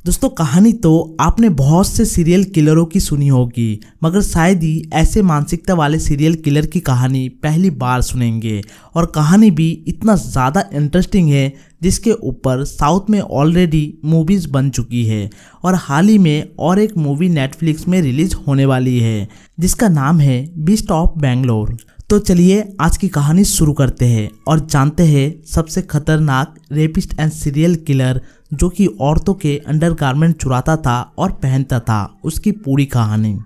दोस्तों, कहानी तो आपने बहुत से सीरियल किलरों की सुनी होगी, मगर शायद ही ऐसे मानसिकता वाले सीरियल किलर की कहानी पहली बार सुनेंगे। और कहानी भी इतना ज़्यादा इंटरेस्टिंग है जिसके ऊपर साउथ में ऑलरेडी मूवीज़ बन चुकी है और हाल ही में और एक मूवी नेटफ्लिक्स में रिलीज होने वाली है जिसका नाम है बीस्ट ऑफ बैंगलोर। तो चलिए आज की कहानी शुरू करते हैं और जानते हैं सबसे खतरनाक रेपिस्ट एंड सीरियल किलर जो कि औरतों के अंडरगारमेंट चुराता था और पहनता था, उसकी पूरी कहानी।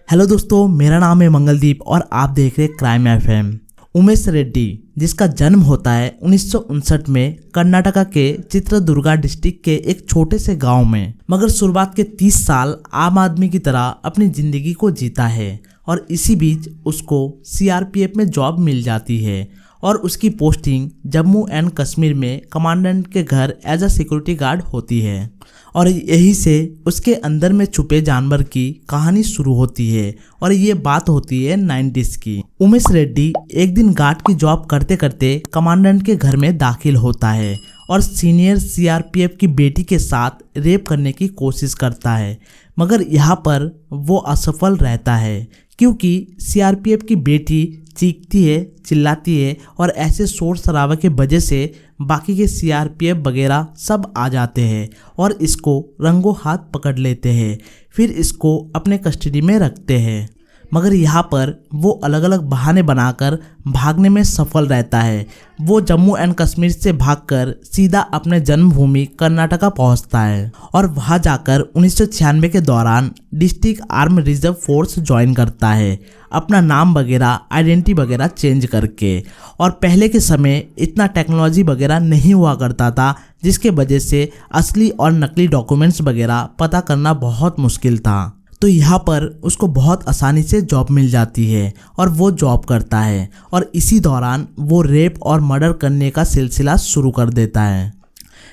हेलो दोस्तों, मेरा नाम है मंगलदीप और आप देख रहे क्राइम एफएम। उमेश रेड्डी, जिसका जन्म होता है 1959 में कर्नाटका के चित्रदुर्गा डिस्ट्रिक्ट के एक छोटे से गांव में, मगर शुरुआत के 30 साल आम आदमी की तरह अपनी जिंदगी को जीता है और इसी बीच उसको सीआरपीएफ में जॉब मिल जाती है और उसकी पोस्टिंग जम्मू एंड कश्मीर में कमांडेंट के घर एज अ सिक्योरिटी गार्ड होती है। और यहीं से उसके अंदर में छुपे जानवर की कहानी शुरू होती है और ये बात होती है 90s की। उमेश रेड्डी एक दिन गार्ड की जॉब करते करते कमांडेंट के घर में दाखिल होता है और सीनियर सीआरपीएफ की बेटी के साथ रेप करने की कोशिश करता है, मगर यहाँ पर वो असफल रहता है क्योंकि सीआरपीएफ की बेटी चीखती है, चिल्लाती है और ऐसे शोर शराबे के वजह से बाकी के सीआरपीएफ वगैरह सब आ जाते हैं और इसको रंगों हाथ पकड़ लेते हैं, फिर इसको अपने कस्टडी में रखते हैं। मगर यहाँ पर वो अलग अलग बहाने बनाकर भागने में सफल रहता है। वो जम्मू एंड कश्मीर से भागकर सीधा अपने जन्मभूमि कर्नाटका पहुँचता है और वहाँ जाकर 1996 के दौरान district arm reserve force join करता है, अपना नाम वगैरह आइडेंटिटी वगैरह चेंज करके। और पहले के समय इतना टेक्नोलॉजी वगैरह नहीं हुआ करता था, जिसके वजह से असली और नकली डॉक्यूमेंट्स वगैरह पता करना बहुत मुश्किल था। तो यहाँ पर उसको बहुत आसानी से जॉब मिल जाती है और वो जॉब करता है और इसी दौरान वो रेप और मर्डर करने का सिलसिला शुरू कर देता है।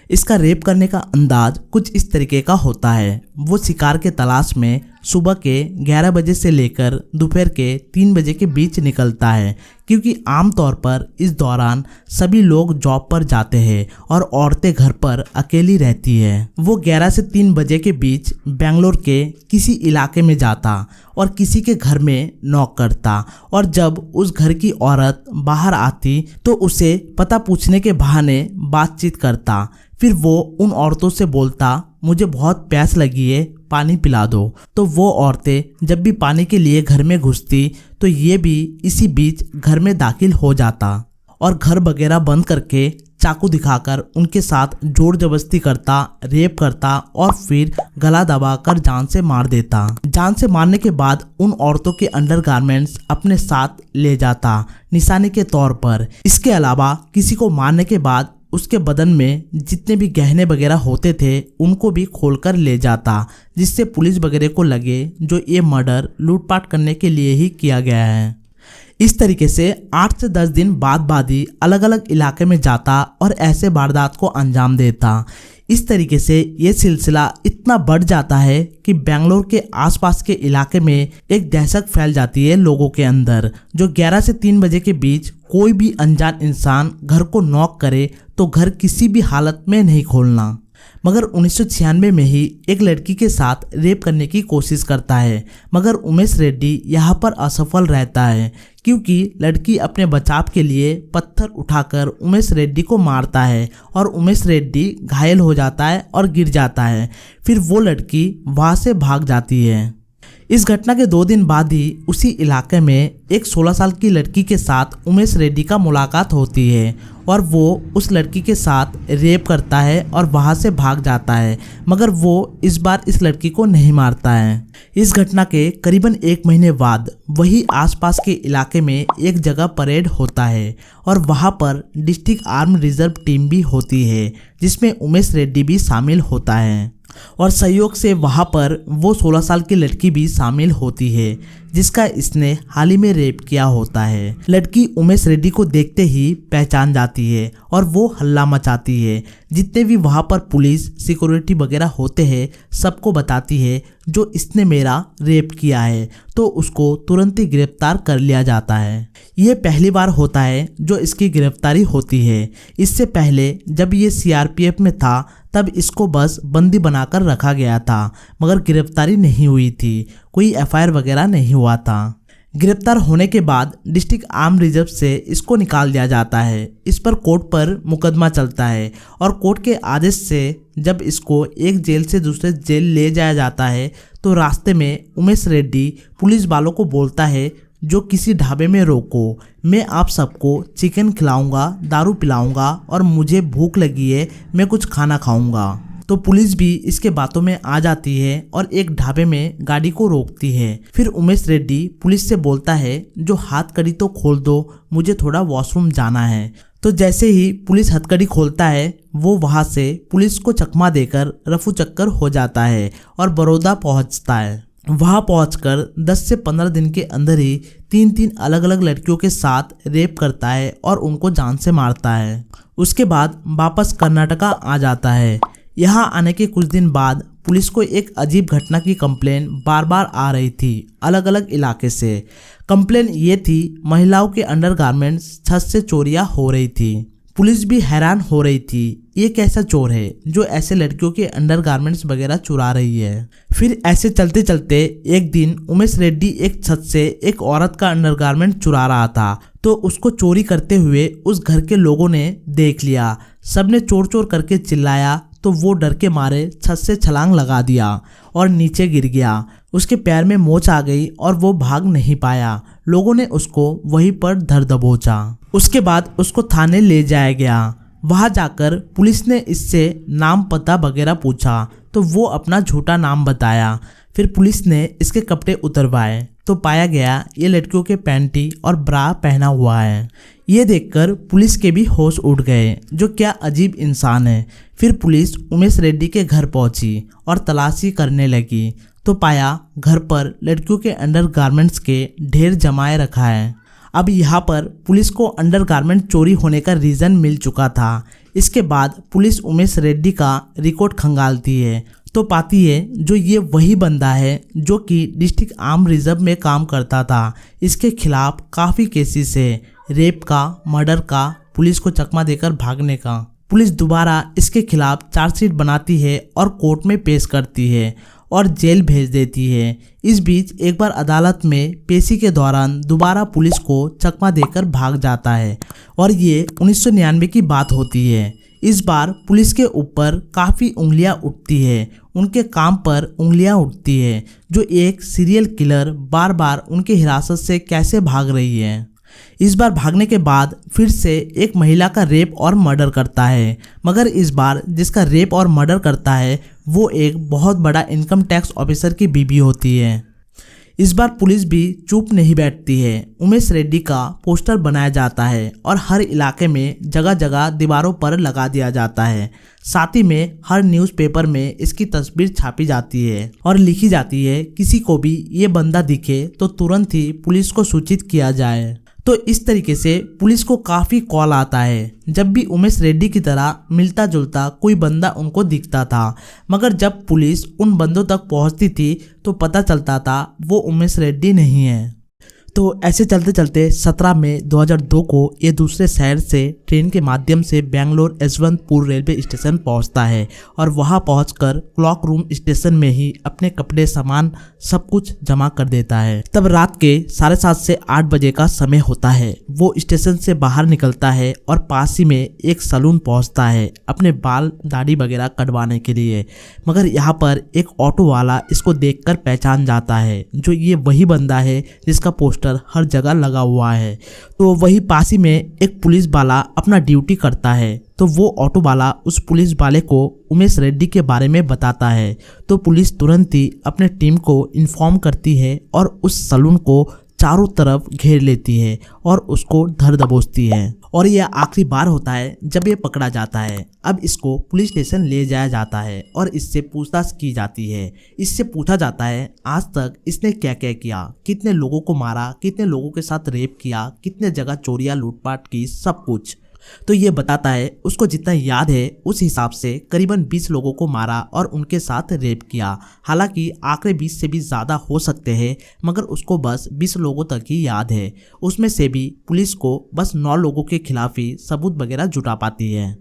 इसका रेप करने का अंदाज कुछ इस तरीके का होता है। वो शिकार के तलाश में सुबह के 11 बजे से लेकर दोपहर के 3 बजे के बीच निकलता है, क्योंकि आमतौर पर इस दौरान सभी लोग जॉब पर जाते हैं और औरतें घर पर अकेली रहती है। वो 11 से 3 बजे के बीच बेंगलोर के किसी इलाके में जाता और किसी के घर में नॉक करता और जब उस घर की औरत बाहर आती तो उसे पता पूछने के बहाने बातचीत करता। फिर वो उन औरतों से बोलता, मुझे बहुत प्यास लगी है, पानी पिला दो। तो वो औरतें जब भी पानी के लिए घर में घुसती तो ये भी इसी बीच घर में दाखिल हो जाता और घर वगैरह बंद करके चाकू दिखाकर उनके साथ जोर जबरदस्ती करता, रेप करता और फिर गला दबाकर जान से मार देता। जान से मारने के बाद उन औरतों के अंडरगारमेंट्स अपने साथ ले जाता निशानी के तौर पर। इसके अलावा किसी को मारने के बाद उसके बदन में जितने भी गहने वगैरह होते थे उनको भी खोलकर ले जाता, जिससे पुलिस वगैरह को लगे जो ये मर्डर लूटपाट करने के लिए ही किया गया है। इस तरीके से 8 से 10 दिन बाद ही अलग अलग इलाके में जाता और ऐसे वारदात को अंजाम देता। इस तरीके से ये सिलसिला इतना बढ़ जाता है कि बेंगलोर के आसपास के इलाके में एक दहशत फैल जाती है लोगों के अंदर, जो 11 से 3 बजे के बीच कोई भी अनजान इंसान घर को नॉक करे तो घर किसी भी हालत में नहीं खोलना। मगर 1996 में ही एक लड़की के साथ रेप करने की कोशिश करता है, मगर उमेश रेड्डी यहाँ पर असफल रहता है क्योंकि लड़की अपने बचाव के लिए पत्थर उठाकर उमेश रेड्डी को मारता है और उमेश रेड्डी घायल हो जाता है और गिर जाता है। फिर वो लड़की वहाँ से भाग जाती है। इस घटना के 2 दिन बाद ही उसी इलाके में एक 16 साल की लड़की के साथ उमेश रेड्डी का मुलाकात होती है और वो उस लड़की के साथ रेप करता है और वहाँ से भाग जाता है, मगर वो इस बार इस लड़की को नहीं मारता है। इस घटना के करीबन 1 महीने बाद वही आसपास के इलाके में एक जगह परेड होता है और वहाँ पर डिस्ट्रिक्ट आर्म रिजर्व टीम भी होती है, जिसमें उमेश रेड्डी भी शामिल होता है। और संयोग से वहाँ पर वो 16 साल की लड़की भी शामिल होती है जिसका इसने हाल ही में रेप किया होता है। लड़की उमेश रेड्डी को देखते ही पहचान जाती है और वो हल्ला मचाती है। जितने भी वहाँ पर पुलिस सिक्योरिटी वगैरह होते हैं सबको बताती है जो इसने मेरा रेप किया है, तो उसको तुरंत ही गिरफ्तार कर लिया जाता है। ये पहली बार होता है जो इसकी गिरफ्तारी होती है। इससे पहले जब ये सीआरपीएफ में था तब इसको बस बंदी बनाकर रखा गया था, मगर गिरफ्तारी नहीं हुई थी, कोई एफआईआर वगैरह नहीं हुआ था। गिरफ्तार होने के बाद डिस्ट्रिक्ट आर्म रिजर्व से इसको निकाल दिया जाता है। इस पर कोर्ट पर मुकदमा चलता है और कोर्ट के आदेश से जब इसको एक जेल से दूसरे जेल ले जाया जाता है तो रास्ते में उमेश रेड्डी पुलिस वालों को बोलता है जो किसी ढाबे में रोको, मैं आप सबको चिकन खिलाऊंगा, दारू पिलाऊंगा और मुझे भूख लगी है, मैं कुछ खाना खाऊंगा। तो पुलिस भी इसके बातों में आ जाती है और एक ढाबे में गाड़ी को रोकती है। फिर उमेश रेड्डी पुलिस से बोलता है जो हथकड़ी तो खोल दो, मुझे थोड़ा वॉशरूम जाना है। तो जैसे ही पुलिस हथकड़ी खोलता है वो वहां से पुलिस को चकमा देकर रफू चक्कर हो जाता है और बड़ौदा पहुंचता है। वहां पहुंचकर 10 से 15 दिन के अंदर ही 3 अलग अलग लड़कियों के साथ रेप करता है और उनको जान से मारता है। उसके बाद वापस कर्नाटका आ जाता है। यहाँ आने के कुछ दिन बाद पुलिस को एक अजीब घटना की कंप्लेन बार बार आ रही थी अलग अलग इलाके से। कंप्लेन ये थी महिलाओं के अंडरगारमेंट्स छत से चोरियां हो रही थी। पुलिस भी हैरान हो रही थी, ये कैसा चोर है जो ऐसे लड़कियों के अंडरगारमेंट्स वगैरह चुरा रही है। फिर ऐसे चलते चलते एक दिन उमेश रेड्डी एक छत से एक औरत का अंडरगारमेंट चुरा रहा था, तो उसको चोरी करते हुए उस घर के लोगों ने देख लिया। सबने चोर चोर करके चिल्लाया तो वो डर के मारे छत से छलांग लगा दिया और नीचे गिर गया। उसके पैर में मोच आ गई और वो भाग नहीं पाया। लोगों ने उसको वहीं पर धर दबोचा। उसके बाद उसको थाने ले जाया गया। वहां जाकर पुलिस ने इससे नाम पता वगैरह पूछा तो वो अपना झूठा नाम बताया। फिर पुलिस ने इसके कपड़े उतरवाए तो पाया गया ये लड़कियों के पैंटी और ब्रा पहना हुआ है। ये देखकर पुलिस के भी होश उड़ गए, जो क्या अजीब इंसान है। फिर पुलिस उमेश रेड्डी के घर पहुंची और तलाशी करने लगी तो पाया घर पर लड़कियों के अंडरगारमेंट्स के ढेर जमाए रखा है। अब यहाँ पर पुलिस को अंडरगारमेंट चोरी होने का रीज़न मिल चुका था। इसके बाद पुलिस उमेश रेड्डी का रिकॉर्ड खंगालती है तो पाती है जो ये वही बंदा है जो कि डिस्ट्रिक्ट आर्म रिजर्व में काम करता था। इसके खिलाफ काफ़ी केसेस है, रेप का, मर्डर का, पुलिस को चकमा देकर भागने का। पुलिस दोबारा इसके खिलाफ चार्जशीट बनाती है और कोर्ट में पेश करती है और जेल भेज देती है। इस बीच एक बार अदालत में पेशी के दौरान दोबारा पुलिस को चकमा देकर भाग जाता है और ये 1999 की बात होती है। इस बार पुलिस के ऊपर काफ़ी उंगलियां उठती है, उनके काम पर उंगलियां उठती है जो एक सीरियल किलर बार बार उनके हिरासत से कैसे भाग रही है। इस बार भागने के बाद फिर से एक महिला का रेप और मर्डर करता है, मगर इस बार जिसका रेप और मर्डर करता है वो एक बहुत बड़ा इनकम टैक्स ऑफिसर की बीवी होती है। इस बार पुलिस भी चुप नहीं बैठती है। उमेश रेड्डी का पोस्टर बनाया जाता है और हर इलाके में जगह जगह दीवारों पर लगा दिया जाता है। साथ ही में हर न्यूज़पेपर में इसकी तस्वीर छापी जाती है और लिखी जाती है किसी को भी ये बंदा दिखे तो तुरंत ही पुलिस को सूचित किया जाए। तो इस तरीके से पुलिस को काफ़ी कॉल आता है जब भी उमेश रेड्डी की तरह मिलता जुलता कोई बंदा उनको दिखता था, मगर जब पुलिस उन बंदों तक पहुंचती थी तो पता चलता था वो उमेश रेड्डी नहीं है। तो ऐसे चलते चलते 17 मई 2002 को ये दूसरे शहर से ट्रेन के माध्यम से बेंगलोर यशवंतपुर रेलवे स्टेशन पहुंचता है और वहां पहुंचकर क्लॉक रूम स्टेशन में ही अपने कपड़े सामान सब कुछ जमा कर देता है। तब रात के 7:30 से 8 बजे का समय होता है। वो स्टेशन से बाहर निकलता है और पास ही में एक सैलून पहुंचता है अपने बाल दाढ़ी वगैरह कटवाने के लिए, मगर यहाँ पर एक ऑटो वाला इसको देखकर पहचान जाता है जो ये वही बंदा है जिसका पोस्टर हर जगह लगा हुआ है। तो वही पास ही में एक पुलिस वाला अपना ड्यूटी करता है, तो वो ऑटो वाला उस पुलिस वाले को उमेश रेड्डी के बारे में बताता है। तो पुलिस तुरंत ही अपने टीम को इन्फॉर्म करती है और उस सैलून को चारों तरफ घेर लेती है और उसको धर दबोचती है। और यह आखिरी बार होता है जब ये पकड़ा जाता है। अब इसको पुलिस स्टेशन ले जाया जाता है और इससे पूछताछ की जाती है। इससे पूछा जाता है आज तक इसने क्या क्या किया, कितने लोगों को मारा, कितने लोगों के साथ रेप किया, कितने जगह चोरियां लूटपाट की, सब कुछ। तो ये बताता है उसको जितना याद है उस हिसाब से करीबन 20 लोगों को मारा और उनके साथ रेप किया। हालांकि आंकड़े 20 से भी ज़्यादा हो सकते हैं, मगर उसको बस 20 लोगों तक ही याद है। उसमें से भी पुलिस को बस 9 लोगों के खिलाफ ही सबूत वगैरह जुटा पाती है।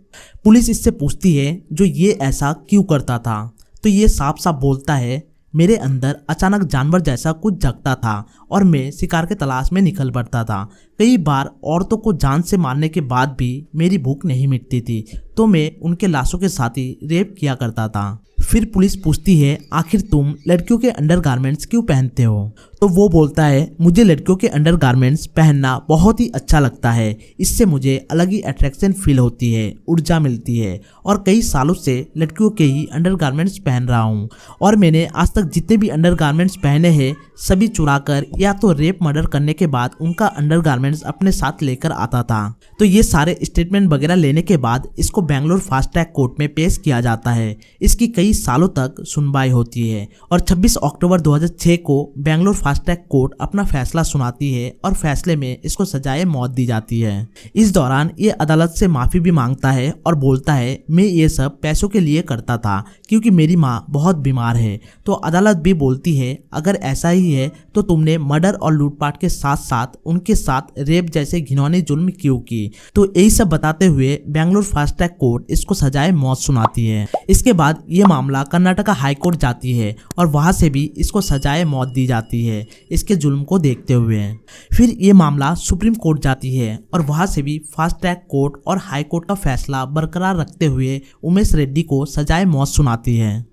पुलिस इससे पूछती है जो ये ऐसा क्यों करता था, तो ये साफ साफ बोलता है मेरे अंदर अचानक जानवर जैसा कुछ जगता था और मैं शिकार के तलाश में निकल पड़ता था। कई बार औरतों को जान से मारने के बाद भी मेरी भूख नहीं मिटती थी, तो मैं उनके लाशों के साथ ही रेप किया करता था। फिर पुलिस पूछती है आखिर तुम लड़कियों के अंडरगारमेंट्स क्यों पहनते हो, तो वो बोलता है मुझे लड़कियों के अंडरगारमेंट्स पहनना बहुत ही अच्छा लगता है। इससे मुझे अलग ही अट्रैक्शन फील होती है, ऊर्जा मिलती है और कई सालों से लड़कियों के ही अंडरगारमेंट्स पहन रहा हूँ। और मैंने आज तक जितने भी अंडरगारमेंट्स पहने हैं सभी चुराकर या तो रेप मर्डर करने के बाद उनका अंडरगारमेंट्स अपने साथ लेकर आता था। तो ये सारे स्टेटमेंट वगैरह लेने के बाद इसको बेंगलोर फास्ट ट्रैक कोर्ट में पेश किया जाता है। इसकी कई सालों तक सुनवाई होती है और 26 अक्टूबर 2006 को बेंगलोर फास्ट ट्रैक कोर्ट अपना फैसला सुनाती है और फैसले में इसको सजाए मौत दी जाती है। इस दौरान ये अदालत से माफी भी मांगता है और बोलता है मैं ये सब पैसों के लिए करता था क्योंकि मेरी माँ बहुत बीमार है। तो अदालत भी बोलती है अगर ऐसा ही है तो तुमने मर्डर और लूटपाट के साथ साथ उनके साथ रेप जैसे घिनौने जुल्म क्यों की। तो यही सब बताते हुए बेंगलोर फास्ट ट्रैक कोर्ट इसको सजाए मौत सुनाती है। इसके बाद ये मामला कर्नाटका हाई कोर्ट जाती है और वहां से भी इसको सजाए मौत दी जाती है इसके जुल्म को देखते हुए। फिर ये मामला सुप्रीम कोर्ट जाती है और वहां से भी फास्ट ट्रैक कोर्ट और हाई कोर्ट का फैसला बरकरार रखते हुए उमेश रेड्डी को सजाए मौत सुनाती है।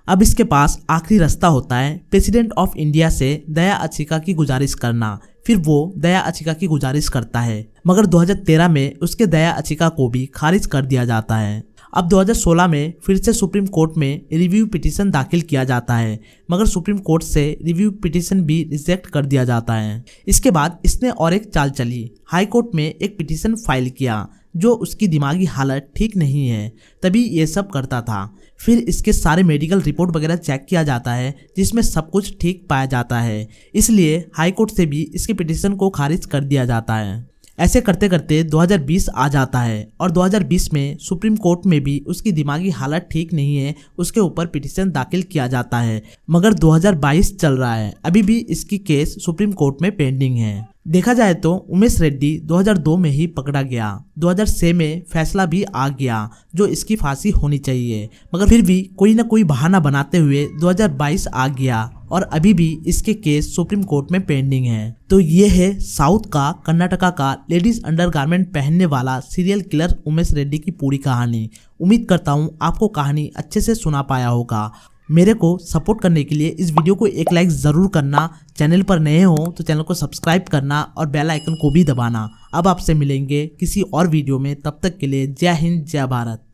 अब इसके पास आखिरी रास्ता होता है प्रेसिडेंट ऑफ इंडिया से दया याचिका की गुजारिश करना। फिर वो दया याचिका की गुजारिश करता है, मगर 2013 में उसके दया याचिका को भी खारिज कर दिया जाता है। अब 2016 में फिर से सुप्रीम कोर्ट में रिव्यू पिटीशन दाखिल किया जाता है, मगर सुप्रीम कोर्ट से रिव्यू पिटीशन भी रिजेक्ट कर दिया जाता है। इसके बाद इसने और एक चाल चली, हाई कोर्ट में एक पिटीशन फाइल किया जो उसकी दिमागी हालत ठीक नहीं है तभी ये सब करता था। फिर इसके सारे मेडिकल रिपोर्ट वगैरह चेक किया जाता है जिसमें सब कुछ ठीक पाया जाता है, इसलिए हाई कोर्ट से भी इसके पिटीशन को खारिज कर दिया जाता है। ऐसे करते करते 2020 आ जाता है और 2020 में सुप्रीम कोर्ट में भी उसकी दिमागी हालत ठीक नहीं है, उसके ऊपर पिटीशन दाखिल किया जाता है। मगर 2022 चल रहा है, अभी भी इसकी केस सुप्रीम कोर्ट में पेंडिंग है। देखा जाए तो उमेश रेड्डी 2002 में ही पकड़ा गया, 2006 में फैसला भी आ गया जो इसकी फांसी होनी चाहिए, मगर फिर भी कोई ना कोई बहाना बनाते हुए 2022 आ गया और अभी भी इसके केस सुप्रीम कोर्ट में पेंडिंग है। तो ये है साउथ का कर्नाटका का लेडीज अंडरगारमेंट पहनने वाला सीरियल किलर उमेश रेड्डी की पूरी कहानी। उम्मीद करता हूँ आपको कहानी अच्छे से सुना पाया होगा। मेरे को सपोर्ट करने के लिए इस वीडियो को एक लाइक ज़रूर करना, चैनल पर नए हो तो चैनल को सब्सक्राइब करना और बेल आइकन को भी दबाना। अब आपसे मिलेंगे किसी और वीडियो में, तब तक के लिए जय हिंद जय भारत।